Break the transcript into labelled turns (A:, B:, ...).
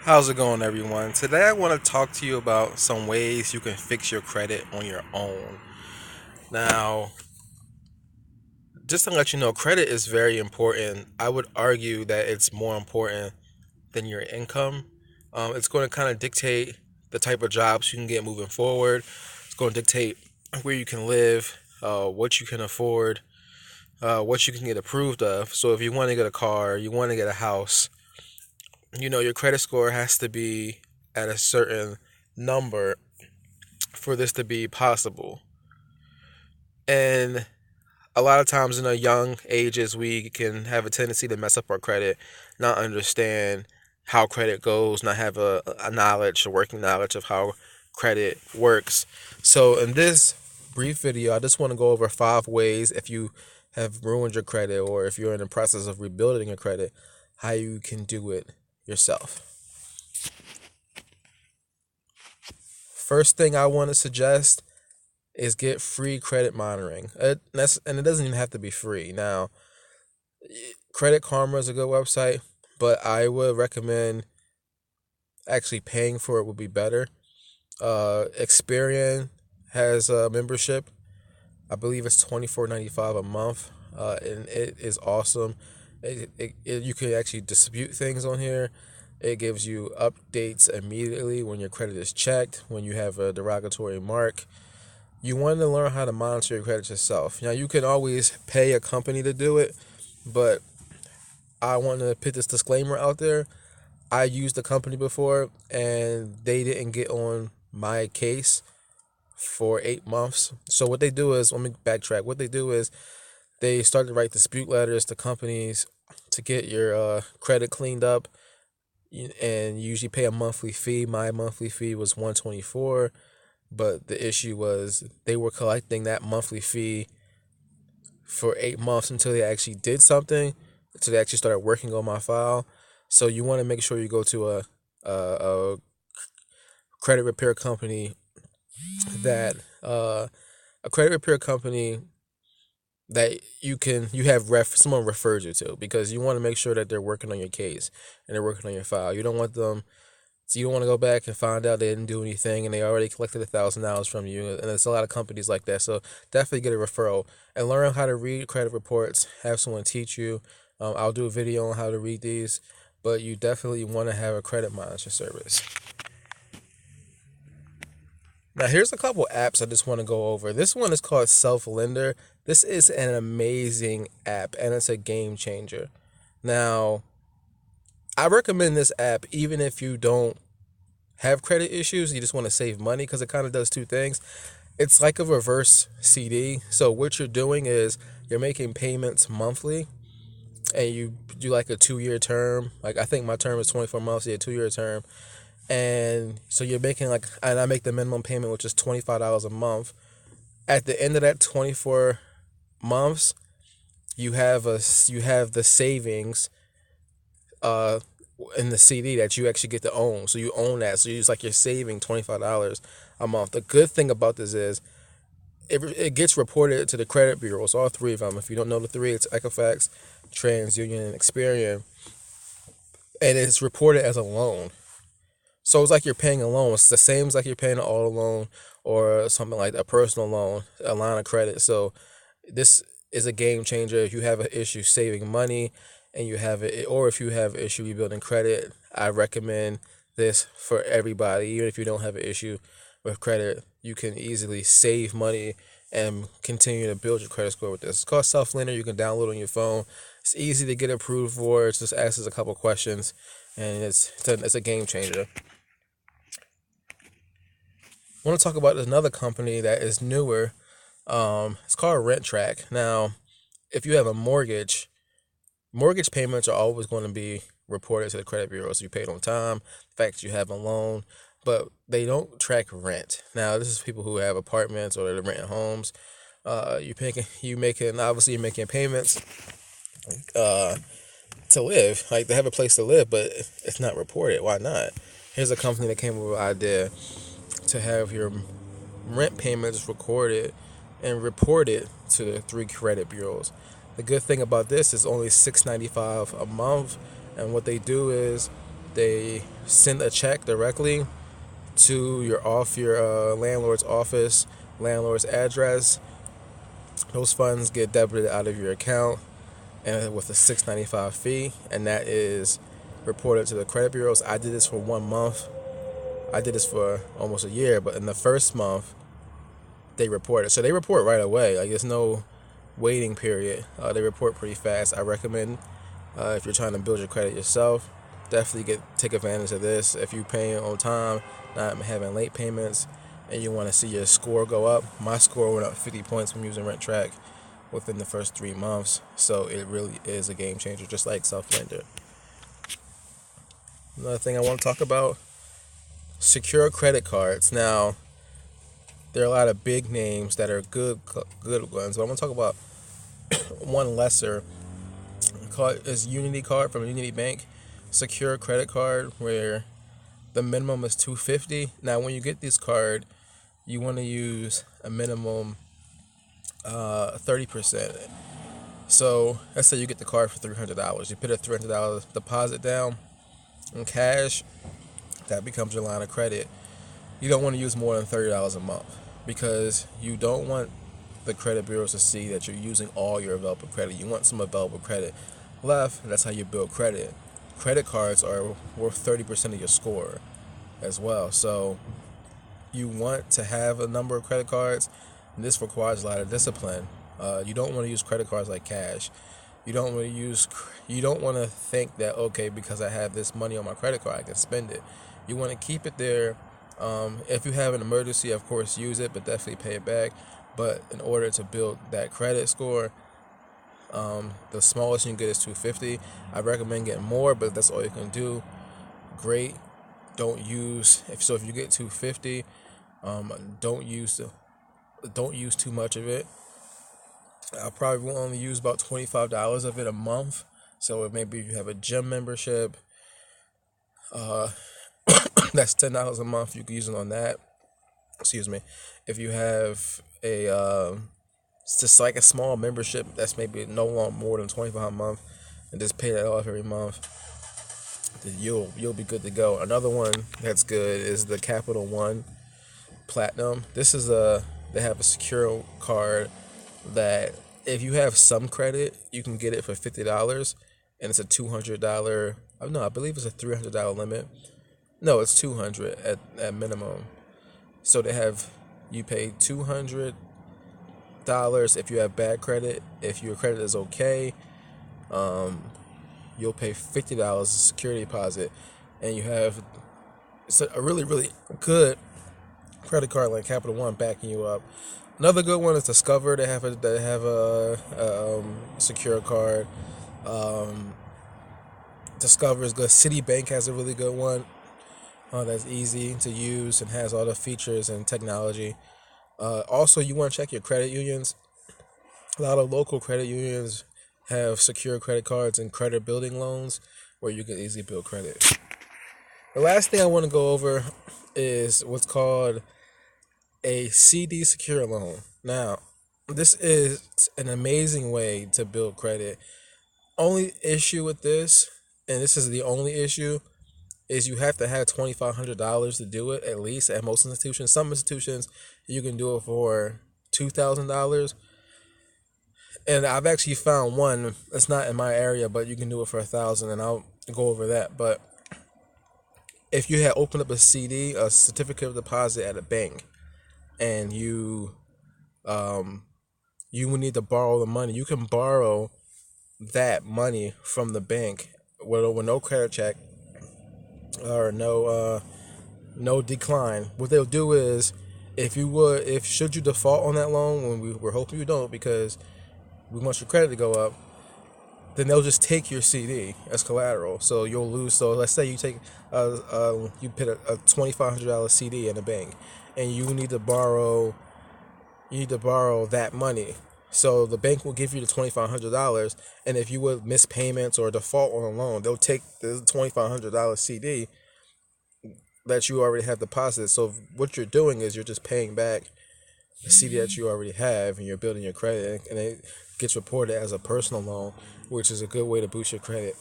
A: How's it going, everyone? Today, I want to talk to you about some ways you can fix your credit on your own. Now, just to let you know, credit is very important. I would argue that it's more important than your income. It's going to kind of dictate the type of jobs you can get moving forward. It's going to dictate where you can live, what you can afford, what you can get approved of. So, if you want to get a car, you want to get a house, your credit score has to be at a certain number for this to be possible. And a lot of times in our young ages, we can have a tendency to mess up our credit, not understand how credit goes, not have a knowledge, a working knowledge of how credit works. So, in this brief video, I just want to go over 5 ways if you have ruined your credit or if you're in the process of rebuilding your credit, how you can do it yourself. First thing I want to suggest is get free credit monitoring. And it doesn't even have to be free. Now, Credit Karma is a good website, but I would recommend actually paying for it would be better. Experian has a membership. I believe it's $24.95 a month, and it is awesome. You can actually dispute things on here. It gives you updates immediately when your credit is checked, when you have a derogatory mark. You want to learn how to monitor your credit yourself. Now, you can always pay a company to do it, but I want to put this disclaimer out there. I used the company before, and they didn't get on my case for 8 months. So what they do is, let me backtrack. What they do is they start to write dispute letters to companies to get your credit cleaned up, and you usually pay a monthly fee. My monthly fee was 124, but the issue was they were collecting that monthly fee for 8 months until they actually did something, until they actually started working on my file. So you want to make sure you go to a credit repair company that a credit repair company that you have someone refers you to, because you want to make sure that they're working on your case and they're working on your file. You don't want to go back and find out they didn't do anything and they already collected $1,000 from you. And there's a lot of companies like that. So definitely get a referral and learn how to read credit reports. Have someone teach you. I'll do a video on how to read these, but you definitely want to have a credit monitoring service. Now, here's a couple apps I just want to go over. This one is called Self Lender. This is an amazing app and it's a game changer. Now, I recommend this app even if you don't have credit issues, you just want to save money, because it kind of does two things. It's like a reverse CD. So what you're doing is you're making payments monthly, and you do like a 2 year term. Like, I think my term is 24 months, yeah, 2 year term. And so you're making and I make the minimum payment, which is $25 a month. At the end of that 24 months, you have the savings uh in the CD that you actually get to own. So you own that. So you're saving $25 a month. The good thing about this is it gets reported to the credit bureaus, all three of them. If you don't know the three, it's Equifax, TransUnion, and Experian, and it's reported as a loan. So it's like you're paying a loan. It's the same as like you're paying an auto loan or something like a personal loan, a line of credit. So this is a game changer if you have an issue saving money and you have it, or if you have an issue rebuilding credit. I recommend this for everybody. Even if you don't have an issue with credit, you can easily save money and continue to build your credit score with this. It's called Self Lender. You can download on your phone. It's easy to get approved for. It just asks us a couple questions, and it's a game changer. I want to talk about another company that is newer. It's called RentTrack. Now, if you have a mortgage payments are always going to be reported to the credit bureau, so you paid on time. The fact that you have a loan, but they don't track rent. Now, this is people who have apartments or they're renting homes. Obviously you're making payments uh, to live. Like, they have a place to live, but it's not reported. Why not? Here's a company that came up with an idea to have your rent payments recorded and reported to the three credit bureaus. The good thing about this is only $6.95 a month, and what they do is They send a check directly to your landlord's office, landlord's address. Those funds get debited out of your account, and with a $6.95 fee, and that is reported to the credit bureaus. I did this for 1 month. I did this for almost a year, but in the first month, they report it. So they report right away. Like, there's no waiting period. They report pretty fast. I recommend, if you're trying to build your credit yourself, definitely take advantage of this. If you're paying on time, not having late payments, and you want to see your score go up. My score went up 50 points from using RentTrack within the first 3 months. So it really is a game changer, just like Self-Lender. Another thing I want to talk about, secure credit cards. Now, there are a lot of big names that are good ones, but I'm going to talk about one lesser card. Is Unity Card from Unity Bank. Secure credit card where the minimum is $250. Now, when you get this card, you want to use a minimum 30%. So let's say you get the card for $300. You put a $300 deposit down in cash. That becomes your line of credit. You don't want to use more than $30 a month because you don't want the credit bureaus to see that you're using all your available credit. You want some available credit left. That's how you build credit. Credit cards are worth 30% of your score as well. So you want to have a number of credit cards, and this requires a lot of discipline. You don't want to use credit cards like cash. You don't want to think that, okay, because I have this money on my credit card, I can spend it. You want to keep it there. If you have an emergency, of course, use it, but definitely pay it back. But in order to build that credit score, the smallest you can get is $250. I recommend getting more, but that's all you can do. Great. Don't use if you get $250, don't use too much of it. I probably will only use about $25 of it a month. So maybe if you have a gym membership, that's $10 a month. You can use it on that. Excuse me. If you have it's just like a small membership that's maybe no long more than $25 a month, and just pay that off every month, then you'll be good to go. Another one that's good is the Capital One Platinum. This is they have a secure card that if you have some credit, you can get it for $50, and it's a $200. No, I believe it's a $300 limit. No, it's $200 at minimum. So you pay $200 if you have bad credit. If your credit is okay, you'll pay $50 security deposit, and you have a really, really good credit card like Capital One backing you up. Another good one is Discover. They have a secure card. Discover is good. Citibank has a really good one that's easy to use and has all the features and technology. Also, you want to check your credit unions. A lot of local credit unions have secure credit cards and credit building loans where you can easily build credit. The last thing I want to go over is what's called a CD secure loan. Now, this is an amazing way to build credit. Only issue with this, and this is the only issue, is you have to have $2,500 to do it, at least at most institutions. Some institutions you can do it for $2,000, and I've actually found one. It's not in my area, but you can do it for $1,000, and I'll go over that. But if you had opened up a CD, a certificate of deposit at a bank, and you would need to borrow the money, you can borrow that money from the bank with no credit check or no decline. What they'll do is, should you default on that loan, when we're hoping you don't because we want your credit to go up, then they'll just take your CD as collateral. So you'll lose. So let's say you take you put a $2,500 CD in a bank, and you need to borrow that money. So the bank will give you the $2,500, and if you would miss payments or default on a loan, they'll take the $2,500 CD that you already have deposited. So what you're doing is you're just paying back the CD that you already have, and you're building your credit, and it gets reported as a personal loan, which is a good way to boost your credit.